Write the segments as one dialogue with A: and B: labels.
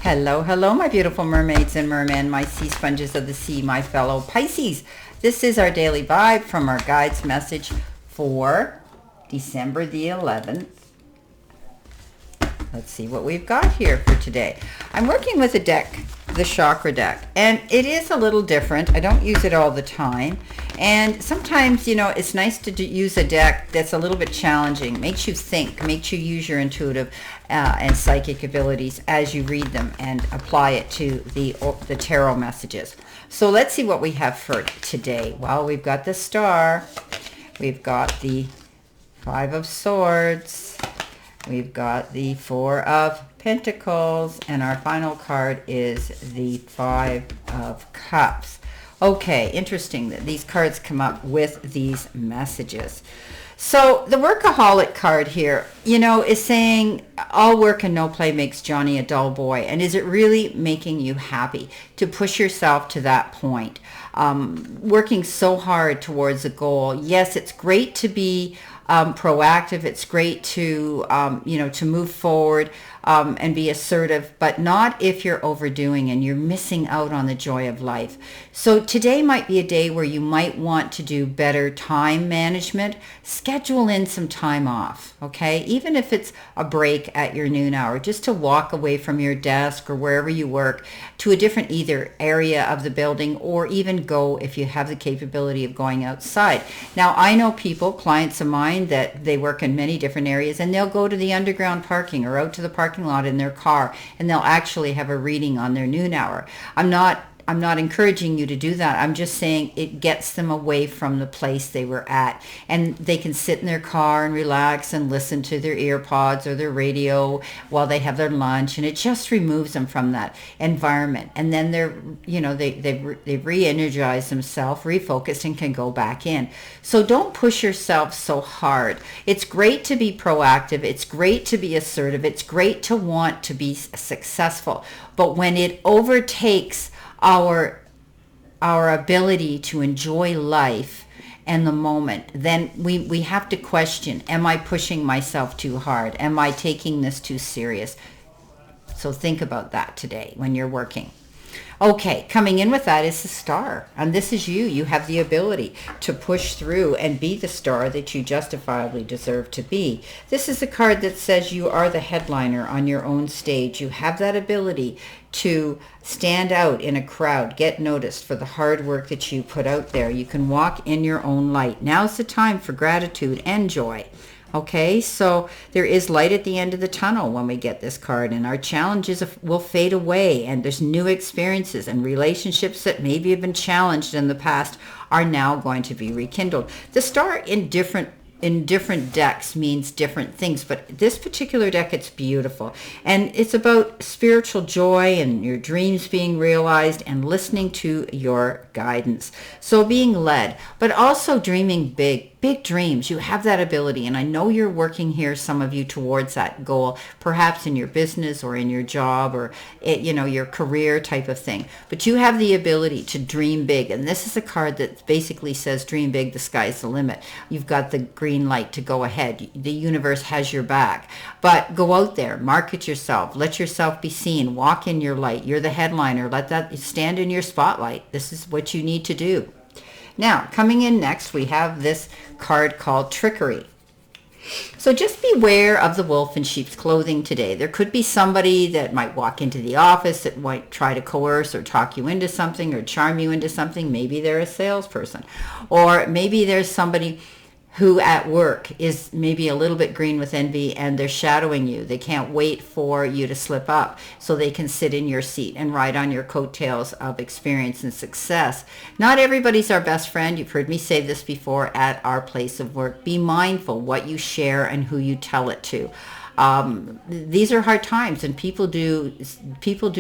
A: Hello, hello, my beautiful mermaids and mermen, my sea sponges of the sea, my fellow Pisces. This is our daily vibe from our guide's message for December the 11th. Let's see what we've got here for today. I'm working with a deck, the chakra deck, and it is a little different. I don't use it all the time. And sometimes, it's nice to use a deck that's a little bit challenging, makes you think, makes you use your intuitive and psychic abilities as you read them and apply it to the tarot messages. So let's see what we have for today. Well, we've got the Star, we've got the Five of Swords, we've got the Four of Pentacles, and our final card is the Five of Cups. Okay, interesting that these cards come up with these messages. So the workaholic card here, is saying all work and no play makes Johnny a dull boy. And is it really making you happy to push yourself to that point? Working so hard towards a goal. Yes, it's great to be proactive. It's great to, to move forward and be assertive, but not if you're overdoing and you're missing out on the joy of life. So today might be a day where you might want to do better time management. Schedule in some time off, okay? Even if it's a break at your noon hour, just to walk away from your desk or wherever you work to a different either area of the building, or even go if you have the capability of going outside. Now, I know people, clients of mine, that they work in many different areas, and they'll go to the underground parking or out to the parking lot in their car, and they'll actually have a reading on their noon hour. I'm not encouraging you to do that. I'm just saying it gets them away from the place they were at, and they can sit in their car and relax and listen to their ear pods or their radio while they have their lunch, and it just removes them from that environment. And then they re-energize themselves, refocus, and can go back in. So don't push yourself so hard. It's great to be proactive. It's great to be assertive. It's great to want to be successful. But when it overtakes our ability to enjoy life and the moment, then we have to question, am I pushing myself too hard? Am I taking this too serious? So think about that today when you're working. Okay, coming in with that is the Star, and this is you. You have the ability to push through and be the star that you justifiably deserve to be. This is a card that says you are the headliner on your own stage. You have that ability to stand out in a crowd, get noticed for the hard work that you put out there. You can walk in your own light. Now's the time for gratitude and joy. Okay, so there is light at the end of the tunnel when we get this card, and our challenges will fade away, and there's new experiences, and relationships that maybe have been challenged in the past are now going to be rekindled. The Star in different decks means different things, but this particular deck, it's beautiful, and it's about spiritual joy and your dreams being realized and listening to your guidance. So being led, but also dreaming big dreams. You have that ability, and I know you're working here, some of you, towards that goal, perhaps in your business or in your job or your career type of thing. But you have the ability to dream big, and this is a card that basically says dream big, the sky's the limit. You've got the green light to go ahead. The universe has your back. But go out there, market yourself, let yourself be seen, walk in your light. You're the headliner. Let that stand in your spotlight. This is what you need to do. Now, coming in next, we have this card called Trickery. So just beware of the wolf in sheep's clothing today. There could be somebody that might walk into the office that might try to coerce or talk you into something or charm you into something. Maybe they're a salesperson. Or maybe there's somebody who at work is maybe a little bit green with envy, and they're shadowing you. They can't wait for you to slip up so they can sit in your seat and ride on your coattails of experience and success. Not everybody's our best friend. You've heard me say this before at our place of work. Be mindful what you share and who you tell it to. These are hard times, and people do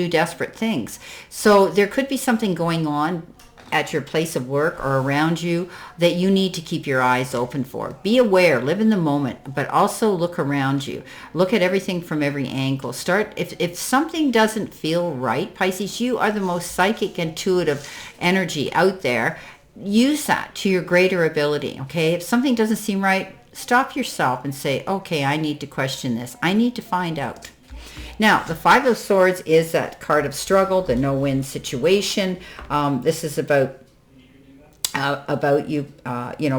A: desperate things. So there could be something going on at your place of work or around you that you need to keep your eyes open for. Be aware, live in the moment, but also look around you. Look at everything from every angle. If something doesn't feel right, Pisces, you are the most psychic, intuitive energy out there. Use that to your greater ability, okay? If something doesn't seem right, stop yourself and say, okay, I need to question this. I need to find out. Now, the Five of Swords is that card of struggle, the no-win situation. This is about you,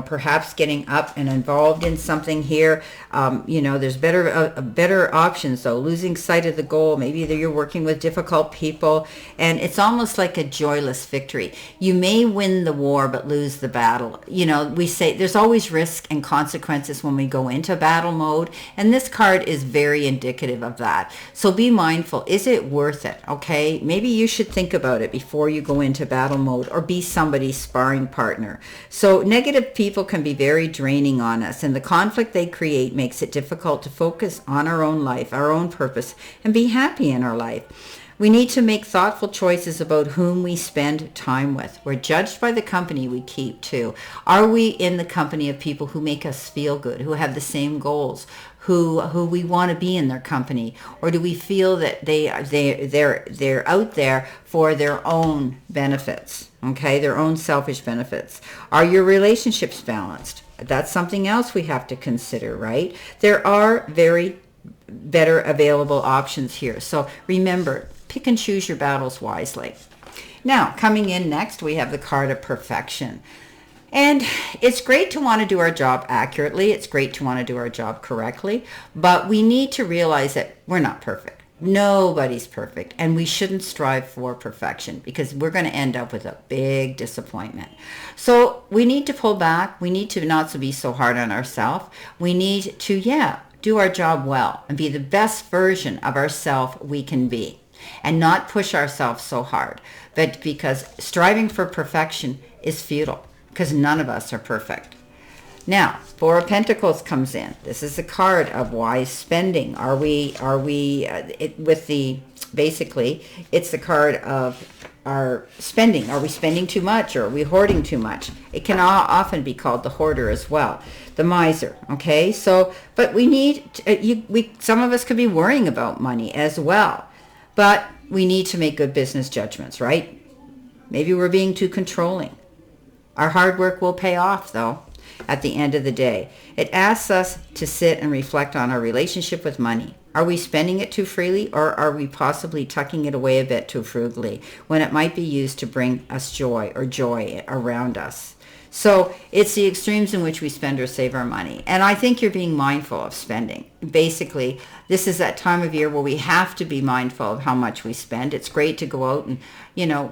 A: perhaps getting up and involved in something here. There's better options, though. Losing sight of the goal. Maybe you're working with difficult people, and it's almost like a joyless victory. You may win the war, but lose the battle. We say there's always risk and consequences when we go into battle mode, and this card is very indicative of that. So be mindful. Is it worth it? Okay, maybe you should think about it before you go into battle mode, or be somebody's sparring partner. So negative people can be very draining on us, and the conflict they create makes it difficult to focus on our own life, our own purpose, and be happy in our life. We need to make thoughtful choices about whom we spend time with. We're judged by the company we keep too. Are we in the company of people who make us feel good, who have the same goals, who we want to be in their company, or do we feel that they're out there for their own benefits? Okay, their own selfish benefits. Are your relationships balanced? That's something else we have to consider, right? There are very better available options here. So remember, pick and choose your battles wisely. Now, coming in next, we have the card of perfection. And it's great to want to do our job accurately. It's great to want to do our job correctly. But we need to realize that we're not perfect. Nobody's perfect, and we shouldn't strive for perfection, because we're going to end up with a big disappointment. So we need to pull back. We need to not to be so hard on ourselves. We need to, do our job well and be the best version of ourselves we can be, and not push ourselves so hard. But because striving for perfection is futile, because none of us are perfect. Now, Four of Pentacles comes in. This is the card of wise spending. Basically, it's the card of our spending. Are we spending too much, or are we hoarding too much? It can often be called the hoarder as well, the miser. Okay, so, but we need, some of us could be worrying about money as well, but we need to make good business judgments, right? Maybe we're being too controlling. Our hard work will pay off, though. At the end of the day, it asks us to sit and reflect on our relationship with money. Are we spending it too freely, or are we possibly tucking it away a bit too frugally when it might be used to bring us joy around us? So it's the extremes in which we spend or save our money. And I think you're being mindful of spending. Basically, this is that time of year where we have to be mindful of how much we spend. It's great to go out and,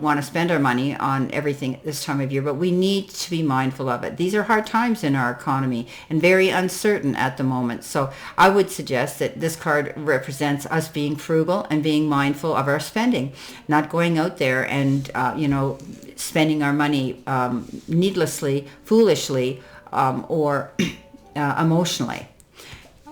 A: want to spend our money on everything at this time of year, but we need to be mindful of it. These are hard times in our economy and very uncertain at the moment. So I would suggest that this card represents us being frugal and being mindful of our spending, not going out there and, spending our money needlessly, foolishly, or emotionally.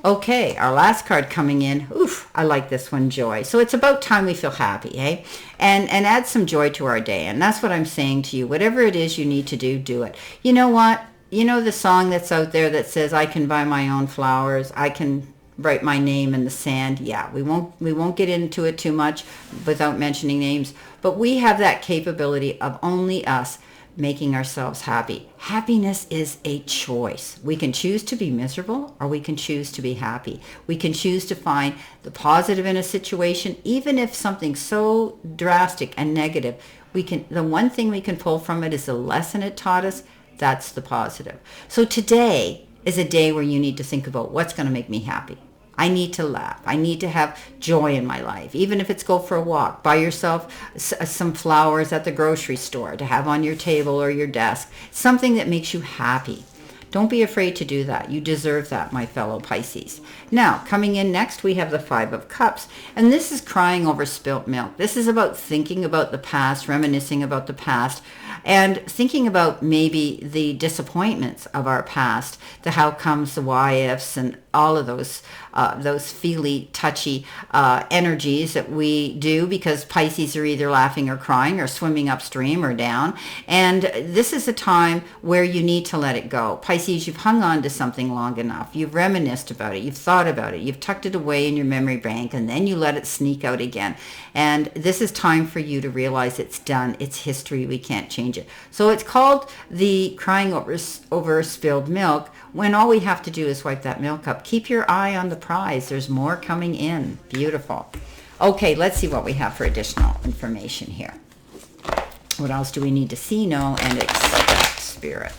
A: Okay, our last card coming in. Oof, I like this one, joy. So it's about time we feel happy, eh? And add some joy to our day. And that's what I'm saying to you. Whatever it is you need to do it. You know what? You know the song that's out there that says, I can buy my own flowers. I can write my name in the sand. Yeah, we won't get into it too much without mentioning names. But we have that capability of only us making ourselves happy. Happiness is a choice. We can choose to be miserable, or we can choose to be happy. We can choose to find the positive in a situation, even if something's so drastic and negative. The one thing we can pull from it is the lesson it taught us. That's the positive. So today is a day where you need to think about what's going to make me happy. I need to laugh. I need to have joy in my life, even if it's go for a walk. Buy yourself some flowers at the grocery store to have on your table or your desk, something that makes you happy. Don't be afraid to do that. You deserve that, my fellow Pisces. Now, coming in next, we have the Five of Cups. And this is crying over spilt milk. This is about thinking about the past, reminiscing about the past, and thinking about maybe the disappointments of our past, the how comes, the why ifs, and all of those feely, touchy energies that we do, because Pisces are either laughing or crying or swimming upstream or down. And this is a time where you need to let it go. Pisces, you've hung on to something long enough. You've reminisced about it. You've thought about it. You've tucked it away in your memory bank, and then you let it sneak out again. And this is time for you to realize it's done. It's history. We can't change it. So it's called the crying over spilled milk, when all we have to do is wipe that milk up. Keep your eye on the surprise. There's more coming in. Beautiful. Okay, let's see what we have for additional information here. What else do we need to see, know, and expect, Spirit?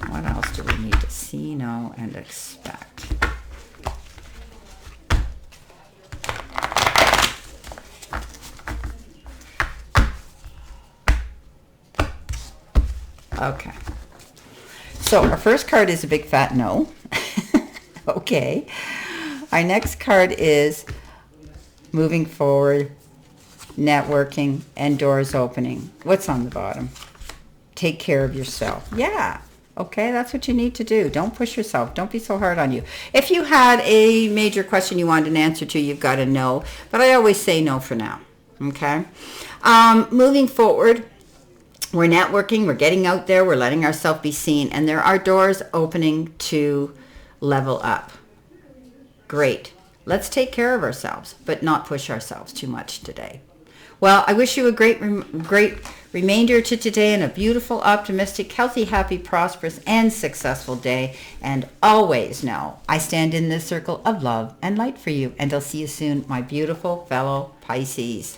A: What else do we need to see, know, and expect? Okay. So our first card is a big fat no. Okay. Our next card is moving forward, networking, and doors opening. What's on the bottom? Take care of yourself. Yeah. Okay, that's what you need to do. Don't push yourself. Don't be so hard on you. If you had a major question you wanted an answer to, you've got to know. But I always say no for now. Okay? Moving forward, we're networking, we're getting out there, we're letting ourselves be seen, and there are doors opening to level up. Great. Let's take care of ourselves, but not push ourselves too much today. Well, I wish you a great remainder to today and a beautiful, optimistic, healthy, happy, prosperous, and successful day. And always know I stand in this circle of love and light for you. And I'll see you soon, my beautiful fellow Pisces.